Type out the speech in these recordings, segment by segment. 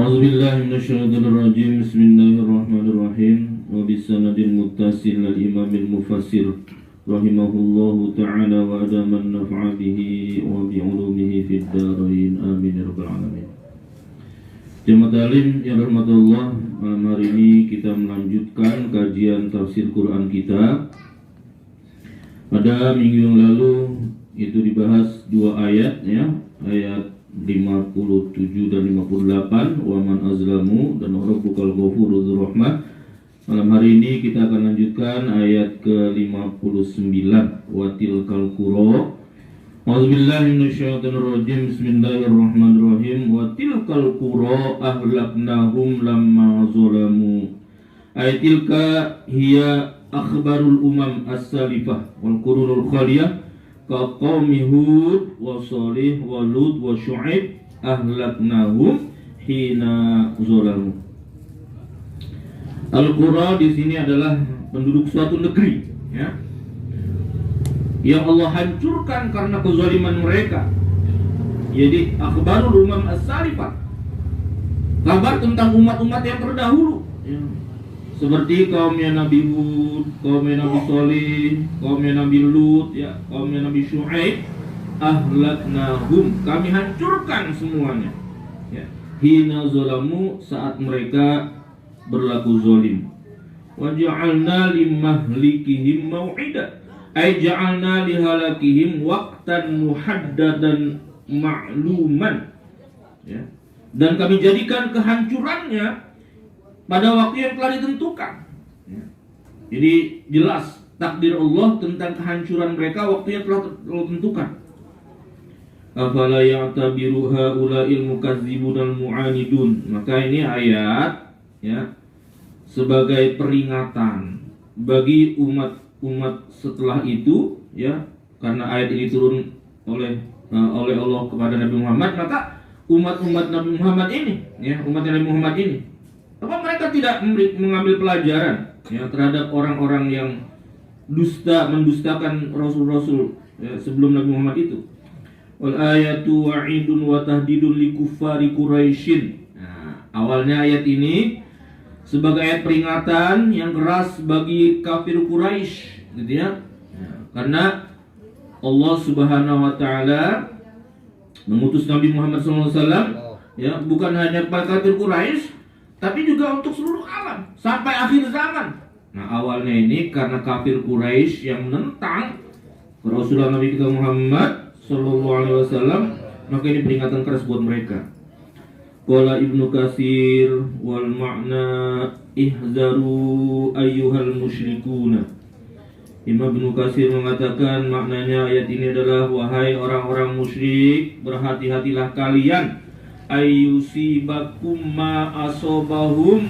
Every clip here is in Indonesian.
A'udzubillahi minasyaitonir rajim. Bismillahirrahmanirrahim. Wa bisanadil muttasil lil imamil mufassir rahimahullahu ta'ala wa adaman naf'a bihi wa bi ulumihi fid dharain. Amin ya rabbal alamin. Jemaah talim yang rahmatullah, malam hari ini kita melanjutkan kajian tafsir Quran kita. Pada minggu yang lalu itu dibahas dua ayat ya, ayat 57 dan 58, wa man azlamu dan rabbukal ghafurur rahmah. Malam hari ini kita akan lanjutkan ayat ke-59, wa tilkal qura. A'udzubillahi minasyaitonir rajim. Bismillahirrahmanirrahim. Wa tilkal qura ahlaknahum lamma zalamu. Ayat tilka hiya akhbarul umam as-salifah wal qurunul khaliyah ka qaumi Hud wa Shalih wa Lut wa Syu'aib ahlaknahum hina zalamu. Al-Qura di sini adalah penduduk suatu negeri ya, yang Allah hancurkan karena kezaliman mereka. Jadi akhbarul umam as-salifah, kabar tentang umat-umat yang terdahulu ya. Seperti kaumnya Nabi Hud, kaumnya Nabi Shalih, kaumnya Nabi Lut, ya, kaumnya Nabi Syu'aib, ahlaknahum, kami hancurkan semuanya. Ya. Hina zalamu, saat mereka berlaku zalim. Wa ja'alna limahlikihim mau'ida, ay ja'alna lihalakihim waqtan muhaddadan ma'luman. Ya. Dan kami jadikan kehancurannya pada waktu yang telah ditentukan. Jadi jelas takdir Allah tentang kehancuran mereka waktu yang telah ditentukan. Afala ya'tabiru haula'il mukazzibun al mu'anidun. Maka ini ayat ya, sebagai peringatan bagi umat-umat setelah itu ya, karena ayat ini turun oleh Allah kepada Nabi Muhammad, maka umat-umat Nabi Muhammad ini ya, umat Nabi Muhammad ini, apa mereka tidak mengambil pelajaran ya, terhadap orang-orang yang mendustakan rasul-rasul ya, sebelum Nabi Muhammad itu? Wal ayatu wa'idun wa tahdidun li kuffari Quraisyin. Nah, awalnya ayat ini sebagai ayat peringatan yang keras bagi kafir Quraisy, gitu ya. Karena Allah Subhanahu wa taala mengutus Nabi Muhammad SAW ya, bukan hanya kepada kafir Quraisy, tapi juga untuk seluruh alam sampai akhir zaman. Nah, awalnya ini karena kafir Quraisy yang menentang Rasulullah Nabi kita Muhammad sallallahu alaihi wasallam, maka ini peringatan keras buat mereka. Qala Ibnu Katsir wal ma'na ihzaru ayyuhal musyrikuna. Imam Ibnu Katsir mengatakan maknanya ayat ini adalah, wahai orang-orang musyrik, berhati-hatilah kalian, ayyusibakum ma asobahum,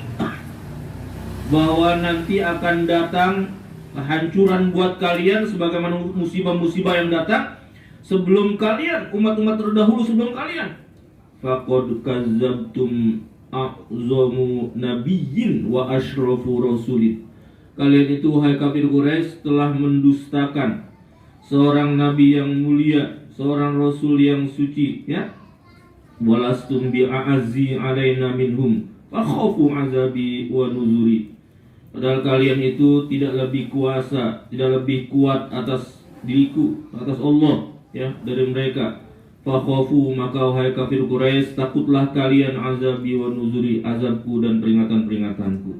bahwa nanti akan datang kehancuran buat kalian sebagaimana musibah-musibah yang datang sebelum kalian, umat-umat terdahulu sebelum kalian. Faqad kazzabtum a'zamu nabiyyin wa asyrafu rasulin. Kalian itu, hai kafir Quraisy, telah mendustakan seorang nabi yang mulia, seorang rasul yang suci ya. Walastum bi'a'azzi alaina minhum fakhafu azabi wa nuzuri. Padahal kalian itu tidak lebih kuasa, tidak lebih kuat atas diriku, atas Allah ya, dari mereka. Fakhafu, maka wahai kafir Quraisy, takutlah kalian azabi wa nuzuri, azabku dan peringatan-peringatanku.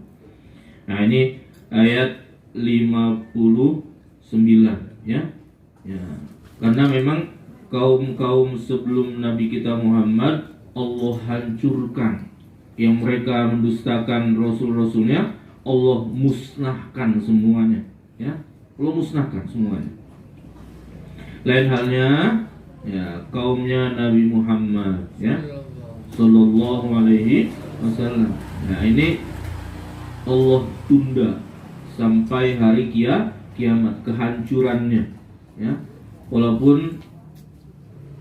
Nah, ini ayat 59 ya. Ya. Karena memang kaum-kaum sebelum Nabi kita Muhammad Allah hancurkan, yang mereka mendustakan rasul-rasulnya, Allah musnahkan semuanya ya. Allah musnahkan semuanya. Lain halnya ya kaumnya Nabi Muhammad ya sallallahu alaihi wasallam. Nah, ini Allah tunda sampai hari kiamat kehancurannya ya. Walaupun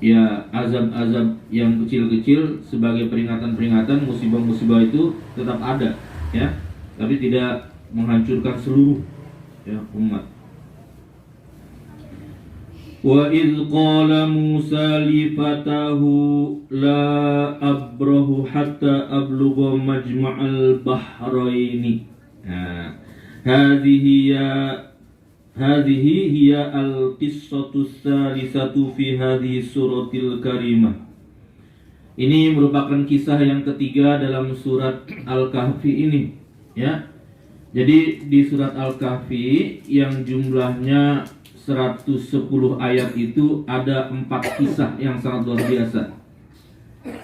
ya azab-azab yang kecil-kecil sebagai peringatan-peringatan, musibah-musibah itu tetap ada ya, tapi tidak menghancurkan seluruh ya umat. Wa idh qala Musa li fatahu la abrahu hatta ablugha majma'al bahraini. Hadhihi hiya al-qissatu tsalisatu fi hadhihi suratil karimah. Ini merupakan kisah yang ketiga dalam surat Al-Kahfi ini, ya. Jadi di surat Al-Kahfi yang jumlahnya 110 ayat itu ada 4 kisah yang sangat luar biasa.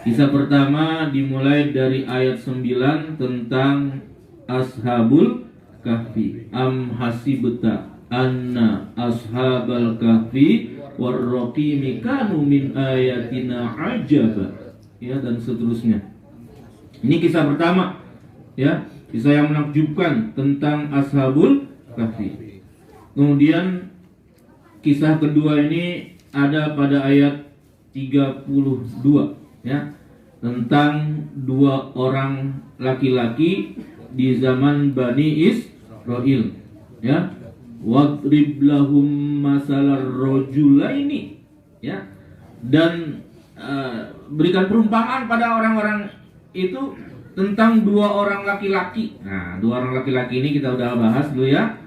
Kisah pertama dimulai dari ayat 9 tentang Ashabul Kahfi. Am hasibta anna ashabal kahfi warraqimi kanu min ayatina ajaba. Ya, dan seterusnya. Ini kisah pertama, ya, kisah yang menakjubkan tentang Ashabul Kahfi. Kemudian kisah kedua ini ada pada ayat 32, ya, tentang 2 orang laki-laki di zaman Bani Israil, ya. Wadrib lahum masalar rajulaini, ya. Dan berikan perumpamaan pada orang-orang itu tentang 2 orang laki-laki. Nah, 2 orang laki-laki ini kita udah bahas dulu, ya.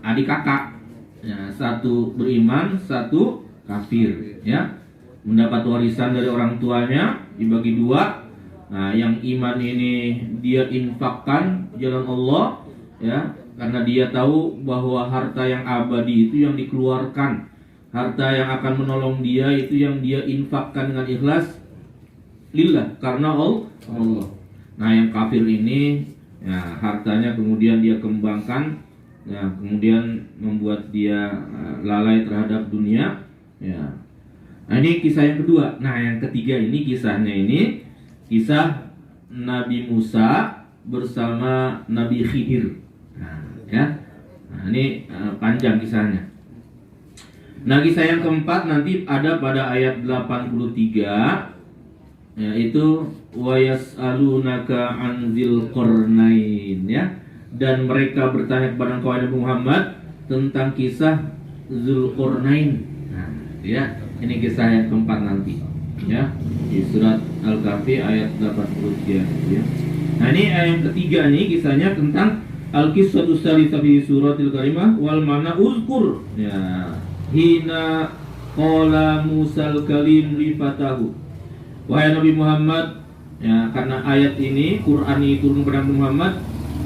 Adik kakak, ya, satu beriman, satu kafir, ya. Mendapat warisan dari orang tuanya dibagi 2. Nah, yang iman ini dia infakkan jalan Allah, ya, karena dia tahu bahwa harta yang abadi itu yang dikeluarkan, harta yang akan menolong dia itu yang dia infakkan dengan ikhlas lillah, karena Allah. Nah, yang kafir ini, ya, hartanya kemudian dia kembangkan, ya, kemudian membuat dia lalai terhadap dunia, ya. Nah, ini kisah yang kedua. Nah, yang ketiga ini kisahnya ini kisah Nabi Musa bersama Nabi Khidir. Nah, ya. Nah, ini panjang kisahnya. Nah, kisah yang keempat nanti ada pada ayat 83, yaitu wa yas'alunaka an dzil qarnain, ya. Dan mereka bertanya kepada engkau Nabi Muhammad tentang kisah Dzulqarnain. Nah, ya, ini kisah yang keempat nanti, ya, di surat Al-Kahfi ayat 83, ya. Nah, ini ayat ketiga nih kisahnya tentang al-qissatu tsalisah fi suratil karimah wal mana uzkur, ya. Hina qala Musal kalim li fatahu. Wahai Nabi Muhammad, ya, karena ayat ini Quran ini turun kepada Muhammad.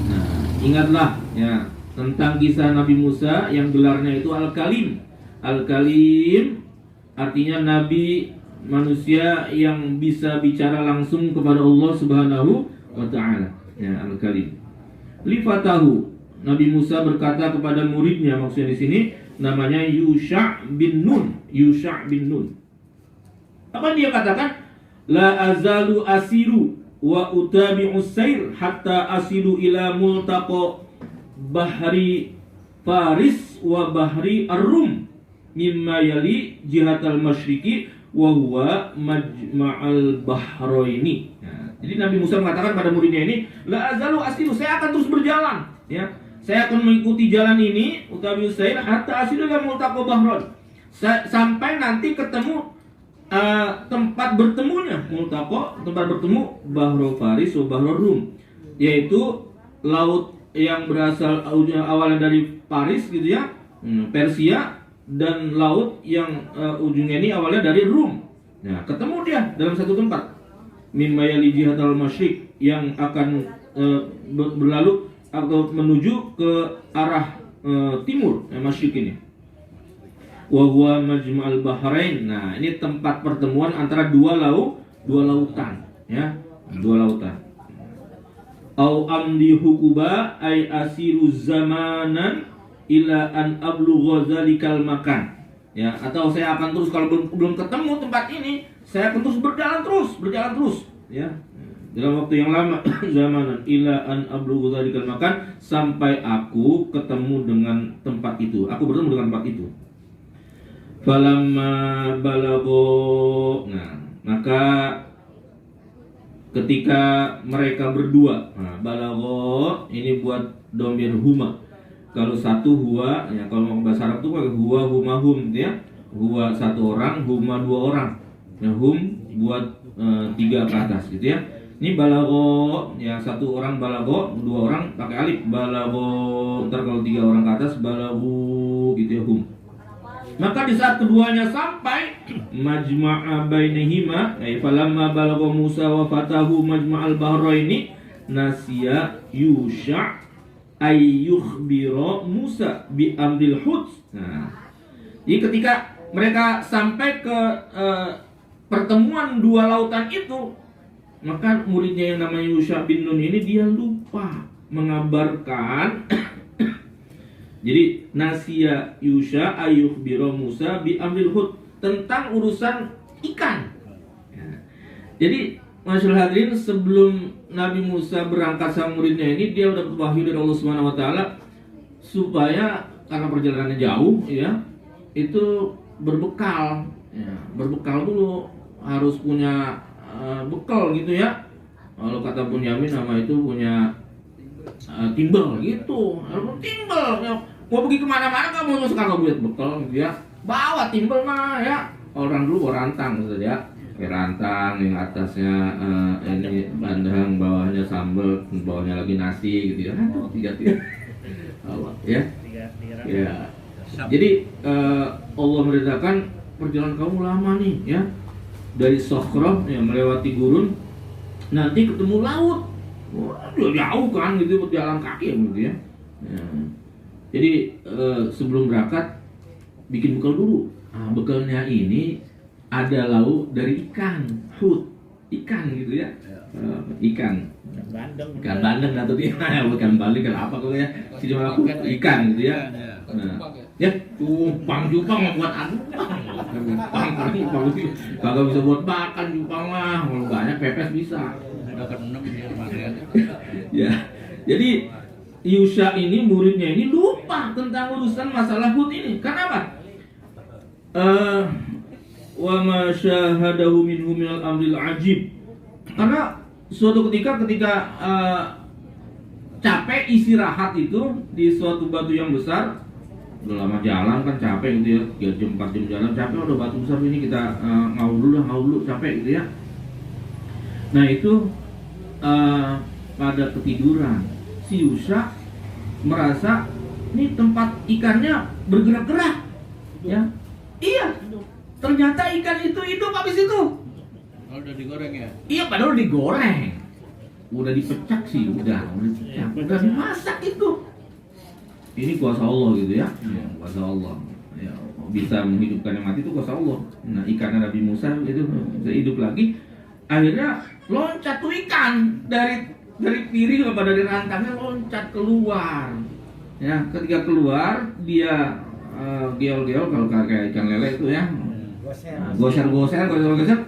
Nah, ingatlah, ya, tentang kisah Nabi Musa yang gelarnya itu Al-Kalim. Al-Kalim artinya nabi manusia yang bisa bicara langsung kepada Allah Subhanahu wa taala, ya, Al-Kalim. Li fatahu, Nabi Musa berkata kepada muridnya, maksudnya di sini namanya Yusha' bin Nun. Yusha' bin Nun. Apa dia katakan? La azalu asiru wa utabi'us sair hatta asilu ila multaqa bahri Faris wa bahri Ar-Rum mimma yali jihatal masyriqi wa huwa majma'al bahraini. Nah, jadi Nabi Musa mengatakan pada muridnya ini, la azalu asiru, saya akan terus berjalan, ya. Saya akan mengikuti jalan ini utabi'us sair hatta asilu ila multaqa bahrain. Sampai nanti ketemu tempat bertemunya, multaqa, tempat bertemu bahru Faris wa bahru Rum, yaitu laut yang berasal awalnya dari Paris, gitu, ya, Persia, dan laut yang ujungnya ini awalnya dari Rum. Nah, ketemu dia dalam satu tempat. Mimma yali jihatal masyriq, yang akan berlalu atau menuju ke arah timur, masyriq ini. Wa huwa majma'al bahrain. Nah, ini tempat pertemuan antara dua lautan, ya, dua lautan. Au amdi hukuba ay asiru zamanan ila an ablugha zalikal makan, ya, atau saya akan terus, kalau belum ketemu tempat ini, saya akan terus berjalan terus, ya, dalam waktu yang lama. Zamanan ila an ablugha zalikal makan, sampai aku ketemu dengan tempat itu, aku bertemu dengan tempat itu. Falamma balagho, nah, maka ketika mereka berdua, nah, balagho ini buat domir huma. Kalau satu huwa, ya, kalau mau bahasa Arab tuh pakai huwa huma hum, ya. huwa satu orang, huma dua orang. Ya, hum buat 3 ke atas gitu ya. Ini balago, ya satu orang balago, 2 orang pakai alif balago. Ntar kalau 3 orang ke atas balago gitu ya, hum. Maka di saat keduanya sampai majma'a bainihima, falamma balagha Musa wa fatahu majma'al bahraini nasiya Yusha ayyukhbira Musa bi amril hud. Nah, jadi ketika mereka sampai ke pertemuan 2 lautan itu, maka muridnya yang namanya Yusha bin Nun ini dia lupa mengabarkan. Jadi nasiya Yusha ayyukhbira Musa bi amril hud, tentang urusan ikan. Ya. Jadi masyaallah hadirin, sebelum Nabi Musa berangkat sama muridnya ini, dia udah wahyu dari Allah Subhanahu wa taala supaya karena perjalanannya jauh ya, itu berbekal ya, berbekal dulu, harus punya bekal gitu ya. Kalau kata Bunyamin nama itu punya timbel gitu, harus timbel ya. Mau pergi kemana-mana kamu harus kagak buat bekal gitu ya, bawa timbel mah ya. Orang dulu bawa rantang gitu ya, kayak rantang yang atasnya ini bandeng, bawahnya sambal, bawahnya lagi nasi gitu ya. Tiga ya. Ya. Jadi Allah merintahkan perjalanan kamu lama nih ya, dari Sokhrah ya, melewati gurun, nanti ketemu laut. Wah, jauh kan gitu, berjalan kaki gitu ya. Ya. Jadi sebelum berangkat bikin bekal dulu. Nah, bekalnya ini ada lauk dari ikan, hut, ikan gitu ya. Ikan bandeng atau dia bukan bandeng, kenapa kok ya? Cuma ikan gitu ya. Nah, ya cupang buat aduh. Cupang kagak bisa buat makan cupang mah, kalau banyak pepes bisa. Ya, jadi Yusha ini muridnya ini lupa tentang urusan masalah hud ini. Kenapa? Wa ma syahadahu minhu minal amril ajib. Karena suatu ketika capek istirahat itu di suatu batu yang besar, udah lama jalan kan capek gitu ya, 3 jam 4 jam jalan capek, udah batu besar ini kita ngau dulu capek gitu ya. Nah itu pada ketiduran, si Yusha merasa ini tempat ikannya bergerak-gerak ya. Iya, ternyata ikan itu hidup habis itu. Udah digoreng ya? Iya, padahal digoreng, udah dipecak sih, udah dimasak itu. Ini kuasa Allah gitu ya, kuasa Allah ya, bisa menghidupkan yang mati itu kuasa Allah. Nah ikan Nabi Musa itu bisa hidup lagi, akhirnya loncat tuh ikan dari piring apa dari rantangnya, loncat keluar ya. Ketika keluar dia geol-geol, kalau kayak ikan lele itu ya, goser-goser ke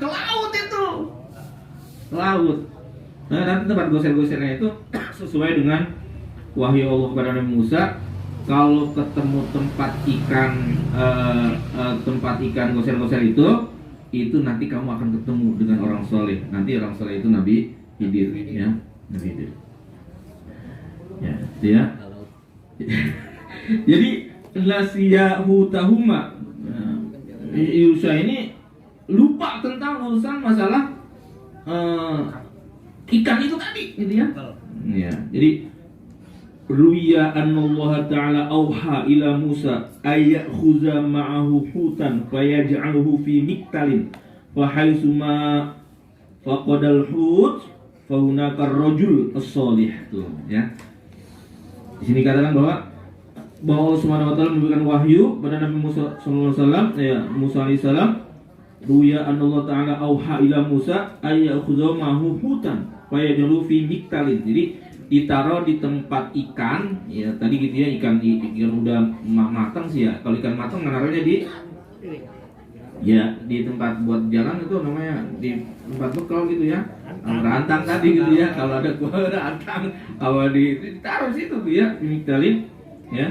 laut itu, ke laut. Nah nanti tempat goser-gosernya itu sesuai dengan wahyu Allah kepada Nabi Musa. Kalau ketemu tempat ikan goser-goser itu nanti kamu akan ketemu dengan orang soleh. Nanti orang soleh itu Nabi Khidir ya, Nabi Khidir. Ya, dia. Jadi nasiyahu tahuma. Yusha ini lupa tentang urusan masalah ikan itu tadi, gitu ya. Ya, jadi ruya annallaha ta'ala auha ila Musa ayakhudha ma'ahu hutan fayaj'aluhu fi miktalin fa haitsuma faqadal hut fa hunaka ar-rajul as-salih tuh ya. Di sini katakan bahwa Allah Subhanahu wa taala memberikan wahyu pada Nabi Musa sallallahu alaihi wasallam ya, Musa alaihi salam, ruya annallaha ta'ala auha ila Musa ayakhudha ma'ahu hutan fayaj'aluhu fi miktalin. Jadi ditaruh di tempat ikan ya, tadi gitu ya, ikan udah matang sih ya. Kalau ikan matang naruhnya di tempat buat jalan itu namanya di tempat bekal gitu ya, rantang tadi gitu ya. Kalau ada rantang, kalau ditaruh situ tuh ya, miktalin ya.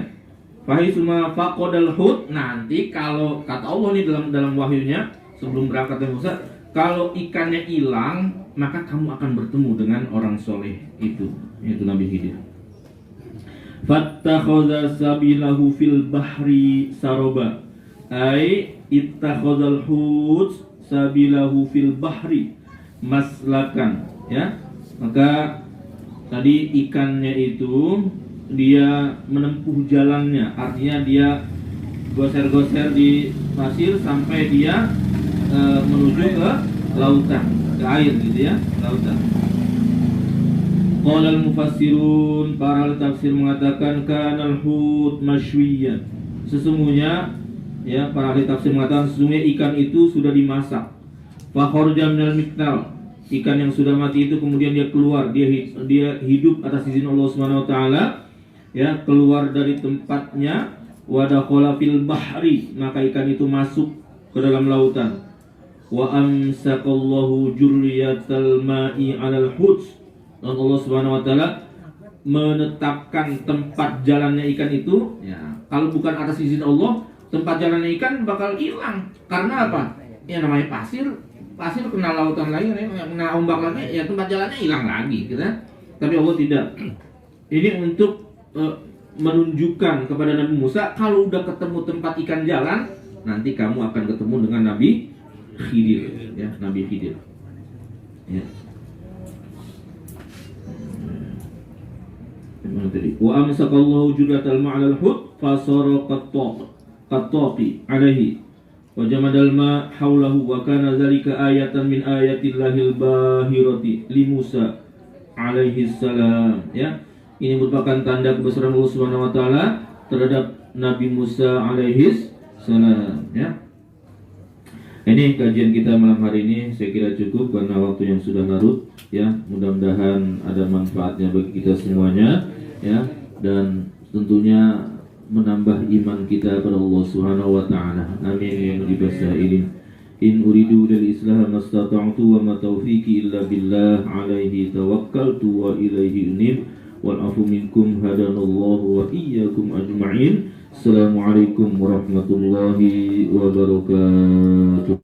Fahisuma faqadal hut, nanti kalau kata Allah nih dalam wahyunya sebelum berangkat dari Musa, kalau ikannya hilang maka kamu akan bertemu dengan orang soleh itu, yaitu Nabi Khidir. Fattakhadha sabilahu fil bahri saroba Ai ittakhadzal hut sabilahu fil bahri maslakan, ya. Maka tadi ikannya itu dia menempuh jalannya, artinya dia goser-goser di pasir sampai dia menuju ke lautan, ke air gitu ya, lautan. Qala al-mufassirun, para tafsir mengatakan kanal hut masywiyan. Sesungguhnya ya, para ahli tafsir mengatakan sesungguhnya ikan itu sudah dimasak. Fa kharaja minal miktal, ikan yang sudah mati itu kemudian dia keluar, dia hidup atas izin Allah Subhanahu wa taala, ya, keluar dari tempatnya. Wa dakhala fil bahri, maka ikan itu masuk ke dalam lautan. Wa amsakallahu jurriyatal ma'i 'alal hut, dan Allah Subhanahu wa taala menetapkan tempat jalannya ikan itu, ya, kalau bukan atas izin Allah, tempat jalannya ikan bakal hilang. Karena apa? Ya namanya pasir kena lautan lagi, kena ombak lagi, ya tempat jalannya hilang lagi, gitu. Tapi Allah tidak. Ini untuk menunjukkan kepada Nabi Musa, kalau udah ketemu tempat ikan jalan, nanti kamu akan ketemu dengan Nabi Khidir, ya, Nabi Khidir. Ya. Wa amsakallahu jurratal ma'al hut fasara qattaqi alaihi wa jamadal ma haulahu wa kana dzalika ayatan min ayatillahil bahirati li Musa alaihi salam, ya. Ini merupakan tanda kebesaran Allah Subhanahu wa taala terhadap Nabi Musa alaihi salam, ya. Ini kajian kita malam hari ini saya kira cukup karena waktu yang sudah larut, ya. Mudah-mudahan ada manfaatnya bagi kita semuanya, ya, dan tentunya menambah iman kita kepada Allah Subhanahu wa taala. Amin ya rabbal alamin. In uridu lil islah mastata'tu wa ma taufiqi illa billah alaihi tawakkaltu wa ilaihi unib. Wal afu minkum hadanallahu wa iyyakum ajma'in. Assalamualaikum warahmatullahi wabarakatuh.